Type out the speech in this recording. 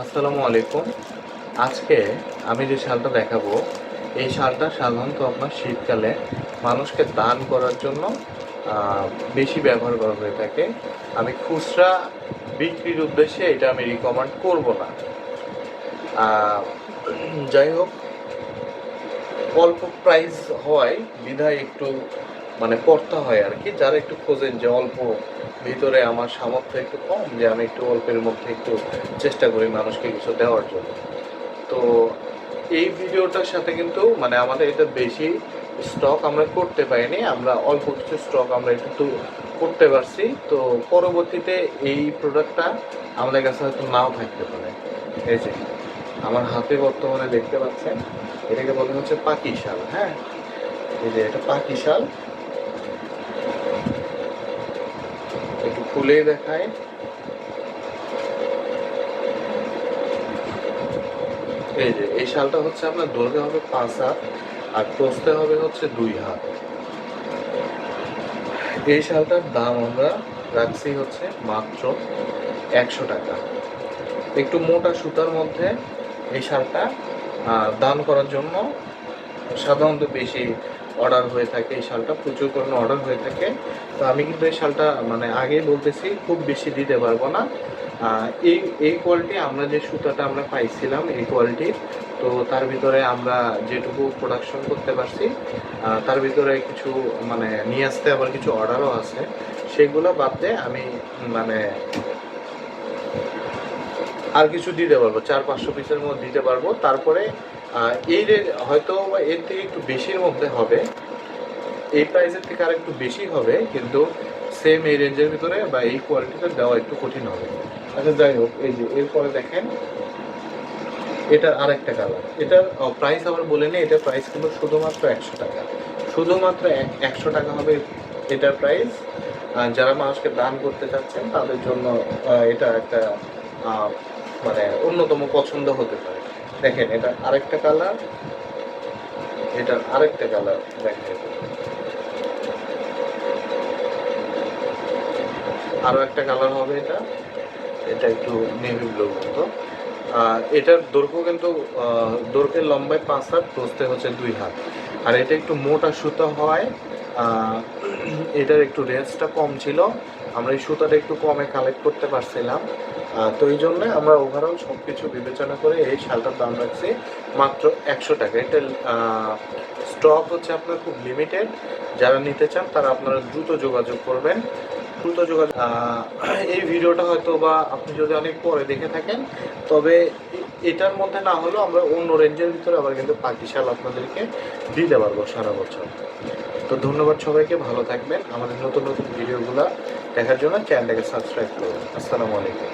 আসসালামু আলাইকুম। আজকে আমি যে শালটা দেখাবো, এই শালটা সাধারণত আপনার শীতকালে মানুষকে দান করার জন্য আ বেশি ব্যবহার করা হয়ে থাকে। আমি খুচরা বিক্রির উদ্দেশ্যে এটা আমি রিকমেন্ড করব না। আ যাই হোক, অল্প প্রাইস হওয়ায় বিধায় একটু পড়তা হয় আরকি। যারা একটু খোঁজেন যে অল্প ভিতরে আমার সামর্থ্য একটু কম, যে আমি একটু অল্পের মধ্যে একটু চেষ্টা করি মানুষকে কিছু দেওয়ার জন্য। তো এই ভিডিওটার সাথে কিন্তু আমাদের এটা বেশি স্টক আমরা করতে পারিনি। আমরা অল্প কিছু স্টক আমরা একটু করতে পারছি। তো পরবর্তীতে এই প্রোডাক্টটা আমাদের কাছে হয়তো নাও থাকতে পারে। এই যে আমার হাতে বর্তমানে দেখতে পাচ্ছেন, এটাকে বলা হচ্ছে পাকি শাল। হ্যাঁ, এই যে এটা পাকি শাল। একটু খুলেই দেখায়। এই যে এই শালটা হচ্ছে আপনার দৈর্ঘ্য হবে 5 হাত আর প্রস্থে হবে হচ্ছে 2 হাত। এই শালটার দাম আমরা রাখছি হচ্ছে মাত্র 100 টাকা। একটু মোটা সুতার মধ্যে এই শালটা দান করার জন্য সাধারণত বেশি অর্ডার হয়ে থাকে। এই শালটা প্রচুর পরিমাণে অর্ডার হয়ে থাকে। তো আমি কিন্তু এই শালটা আগেই বলতেছি, খুব বেশি দিতে পারবো না। এই এই কোয়ালিটি আমরা যে সুতাটা আমরা পাইছিলাম এই কোয়ালিটির, তো তার ভিতরে আমরা যেটুকু প্রোডাকশন করতে পারছি তার ভিতরে কিছু নিয়ে আসতে আবার কিছু অর্ডারও আছে। সেগুলো বাদ দিয়ে আমি মানে আর কিছু দিতে পারবো, 400-500 পিসের মধ্যে দিতে পারবো। তারপরে এই হয়তো এর থেকে একটু বেশির মধ্যে হবে, এই প্রাইসের থেকে আর একটু বেশি হবে, কিন্তু সেম এই রেঞ্জের ভিতরে বা এই কোয়ালিটিতে দেওয়া একটু কঠিন হবে। আচ্ছা, যাই হোক, এই যে এরপরে দেখেন এটার আরেকটা কালার। এটার প্রাইস আবার বলে নিই, এটার প্রাইস কিন্তু শুধুমাত্র 100 টাকা। শুধুমাত্র 100 টাকা হবে এটার প্রাইস। যারা মানুষকে দান করতে চাচ্ছেন তাদের জন্য এটা একটা অন্যতম পছন্দ হতে পারে। দেখেন এটা আরেকটা কালার, এটার আরেকটা কালার দেখেন, আরও একটা কালার হবে এটা। এটা একটু নেভি ব্লু মতো। এটার দৈর্ঘ্য কিন্তু দৈর্ঘ্যের লম্বায় 5 হাত, প্রস্থে হচ্ছে 2 হাত। আর এটা একটু মোটা সুতো হয়, এটার একটু রেঞ্জটা কম ছিল। আমরা এই সুতাটা একটু কমে কালেক্ট করতে পারছিলাম। তো এই জন্য আমরা ওভারঅল সব কিছু বিবেচনা করে এই শালটার দাম রাখছি মাত্র 100 টাকা। এটা স্টক হচ্ছে আপনার খুব লিমিটেড। যারা নিতে চান তারা আপনারা দ্রুত যোগাযোগ করবেন। এই ভিডিওটা হয়তো বা আপনি যদি অনেক পরে দেখে থাকেন, তবে এটার মধ্যে না হলেও আমরা অন্য রেঞ্জের ভিতরে আবার কিন্তু পাকি শাল আপনাদেরকে দিতে পারবো সারা বছর। তো ধন্যবাদ সবাইকে, ভালো থাকবেন। আমাদের নতুন নতুন ভিডিওগুলো দেখার জন্য চ্যানেলটাকে সাবস্ক্রাইব করুন। আসসালামু আলাইকুম।